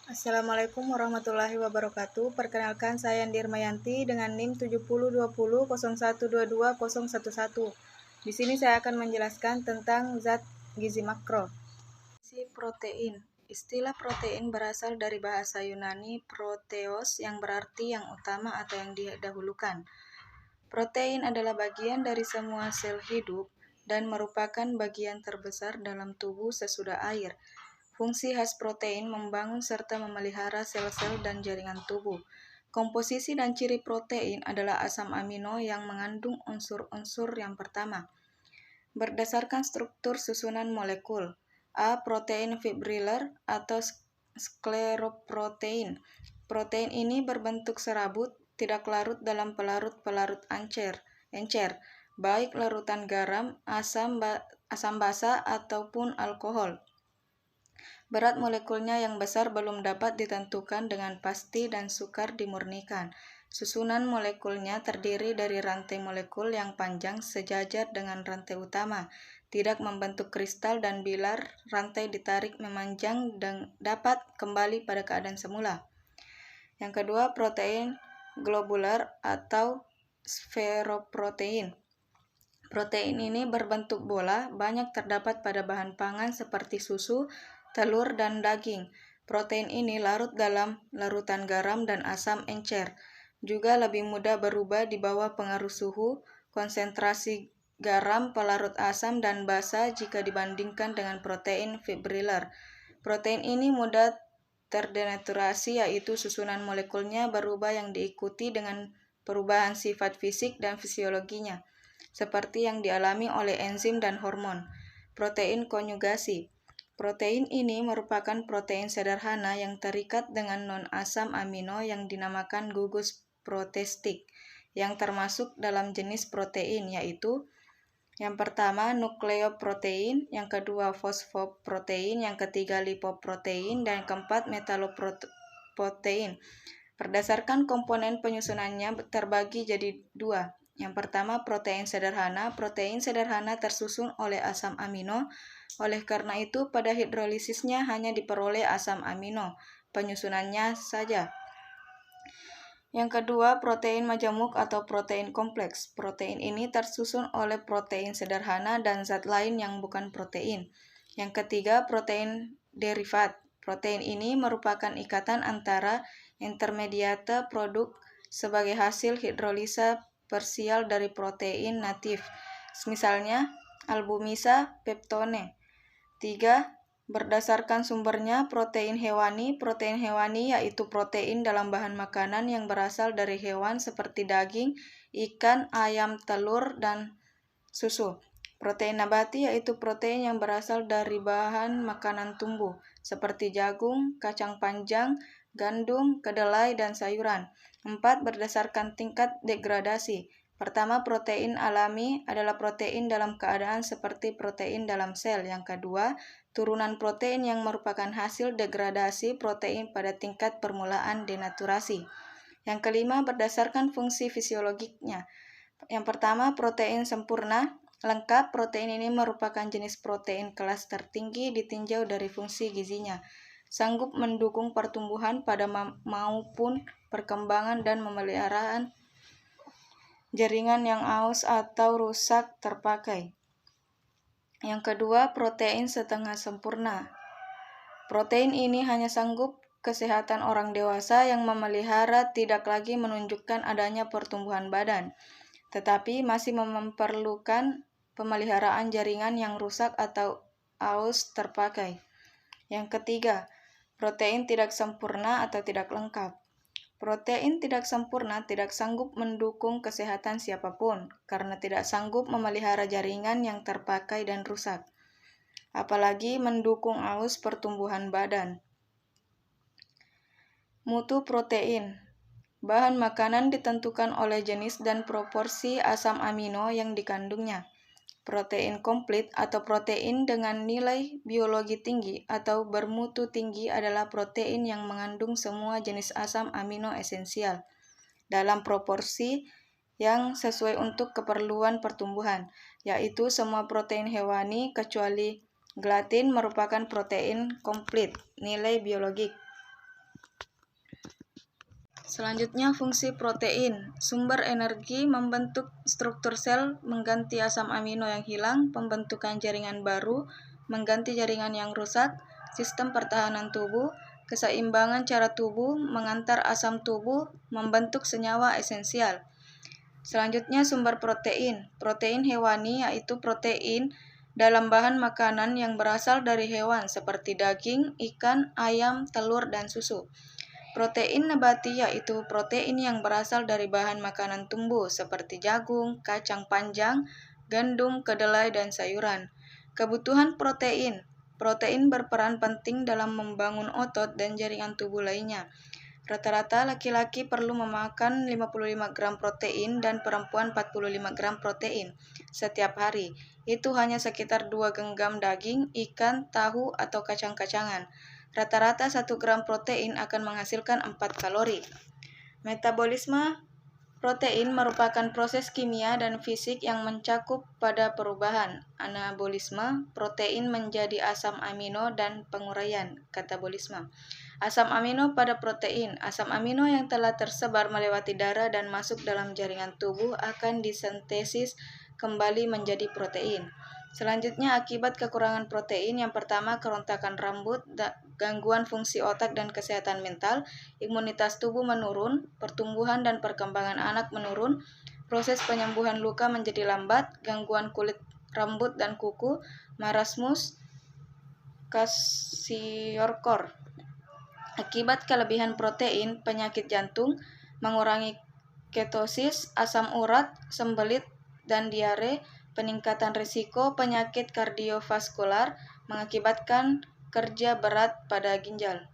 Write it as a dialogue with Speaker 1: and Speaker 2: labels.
Speaker 1: Assalamualaikum warahmatullahi wabarakatuh. Perkenalkan, saya Andi Irmayanti dengan NIM 702001220011. Di sini saya akan menjelaskan tentang zat gizi makro. Gizi protein. Istilah protein berasal dari bahasa Yunani proteos yang berarti yang utama atau yang didahulukan. Protein adalah bagian dari semua sel hidup dan merupakan bagian terbesar dalam tubuh sesudah air. Fungsi khas protein membangun serta memelihara sel-sel dan jaringan tubuh. Komposisi dan ciri protein adalah asam amino yang mengandung unsur-unsur yang pertama. Berdasarkan struktur susunan molekul, A. Protein fibriller atau skleroprotein. Protein ini berbentuk serabut, tidak larut dalam pelarut-pelarut encer, baik larutan garam, asam basa, ataupun alkohol. Berat molekulnya yang besar belum dapat ditentukan dengan pasti dan sukar dimurnikan. Susunan molekulnya terdiri dari rantai molekul yang panjang sejajar dengan rantai utama, tidak membentuk kristal, dan bila rantai ditarik memanjang dan dapat kembali pada keadaan semula. Yang kedua, protein globular atau sferoprotein. Protein ini berbentuk bola, banyak terdapat pada bahan pangan seperti susu, telur, dan daging. Protein ini larut dalam larutan garam dan asam encer. Juga lebih mudah berubah di bawah pengaruh suhu, konsentrasi garam, pelarut asam, dan basa jika dibandingkan dengan protein fibriller. Protein ini mudah terdenaturasi, yaitu susunan molekulnya berubah yang diikuti dengan perubahan sifat fisik dan fisiologinya, seperti yang dialami oleh enzim dan hormon. Protein konjugasi. Protein ini merupakan protein sederhana yang terikat dengan non-asam amino yang dinamakan gugus protestik, yang termasuk dalam jenis protein, yaitu yang pertama nukleoprotein, yang kedua fosfoprotein, yang ketiga lipoprotein, dan yang keempat metaloprotein. Berdasarkan komponen penyusunannya terbagi jadi dua. Yang pertama, protein sederhana. Protein sederhana tersusun oleh asam amino. Oleh karena itu, pada hidrolisisnya hanya diperoleh asam amino penyusunannya saja. Yang kedua, protein majemuk atau protein kompleks. Protein ini tersusun oleh protein sederhana dan zat lain yang bukan protein. Yang ketiga, protein derivat. Protein ini merupakan ikatan antara intermediate produk sebagai hasil hidrolisa parsial dari protein natif, misalnya albumisa, peptone. 3. Berdasarkan sumbernya, protein hewani. Protein hewani yaitu protein dalam bahan makanan yang berasal dari hewan seperti daging, ikan, ayam, telur, dan susu. Protein nabati yaitu protein yang berasal dari bahan makanan tumbuh, seperti jagung, kacang panjang, gandum, kedelai, dan sayuran. 4. Berdasarkan tingkat degradasi. Pertama, protein alami adalah protein dalam keadaan seperti protein dalam sel. Yang kedua, turunan protein yang merupakan hasil degradasi protein pada tingkat permulaan denaturasi. Yang kelima, berdasarkan fungsi fisiologiknya. Yang pertama, protein sempurna lengkap. Protein ini merupakan jenis protein kelas tertinggi ditinjau dari fungsi gizinya. Sanggup mendukung pertumbuhan pada maupun perkembangan dan pemeliharaan jaringan yang aus atau rusak terpakai. Yang kedua, protein setengah sempurna. Protein ini hanya sanggup kesehatan orang dewasa yang memelihara, tidak lagi menunjukkan adanya pertumbuhan badan, tetapi masih memerlukan pemeliharaan jaringan yang rusak atau aus terpakai. Yang ketiga, protein tidak sempurna atau tidak lengkap. Protein tidak sempurna tidak sanggup mendukung kesehatan siapapun, karena tidak sanggup memelihara jaringan yang terpakai dan rusak, apalagi mendukung aus pertumbuhan badan. Mutu protein. Bahan makanan ditentukan oleh jenis dan proporsi asam amino yang dikandungnya. Protein komplit atau protein dengan nilai biologi tinggi atau bermutu tinggi adalah protein yang mengandung semua jenis asam amino esensial dalam proporsi yang sesuai untuk keperluan pertumbuhan, yaitu semua protein hewani kecuali gelatin merupakan protein komplit nilai biologik. Selanjutnya fungsi protein. Sumber energi, membentuk struktur sel, mengganti asam amino yang hilang, pembentukan jaringan baru, mengganti jaringan yang rusak, sistem pertahanan tubuh, keseimbangan cara tubuh, mengantar asam tubuh, membentuk senyawa esensial. Selanjutnya sumber protein. Protein hewani yaitu protein dalam bahan makanan yang berasal dari hewan seperti daging, ikan, ayam, telur, dan susu. Protein nabati yaitu protein yang berasal dari bahan makanan tumbuh seperti jagung, kacang panjang, gandum, kedelai, dan sayuran. Kebutuhan protein. Protein berperan penting dalam membangun otot dan jaringan tubuh lainnya. Rata-rata laki-laki perlu memakan 55 gram protein dan perempuan 45 gram protein setiap hari. Itu hanya sekitar 2 genggam daging, ikan, tahu, atau kacang-kacangan. Rata-rata 1 gram protein akan menghasilkan 4 kalori. Metabolisme protein merupakan proses kimia dan fisik yang mencakup pada perubahan. Anabolisme, protein menjadi asam amino, dan penguraian, katabolisme. Asam amino pada protein. Asam amino yang telah tersebar melewati darah dan masuk dalam jaringan tubuh akan disintesis kembali menjadi protein. Selanjutnya, akibat kekurangan protein, yang pertama kerontakan rambut, gangguan fungsi otak dan kesehatan mental, imunitas tubuh menurun, pertumbuhan dan perkembangan anak menurun, proses penyembuhan luka menjadi lambat, gangguan kulit, rambut, dan kuku, marasmus, kwashiorkor. Akibat kelebihan protein, penyakit jantung, mengurangi ketosis, asam urat, sembelit, dan diare, peningkatan risiko penyakit kardiovaskular, mengakibatkan kerja berat pada ginjal.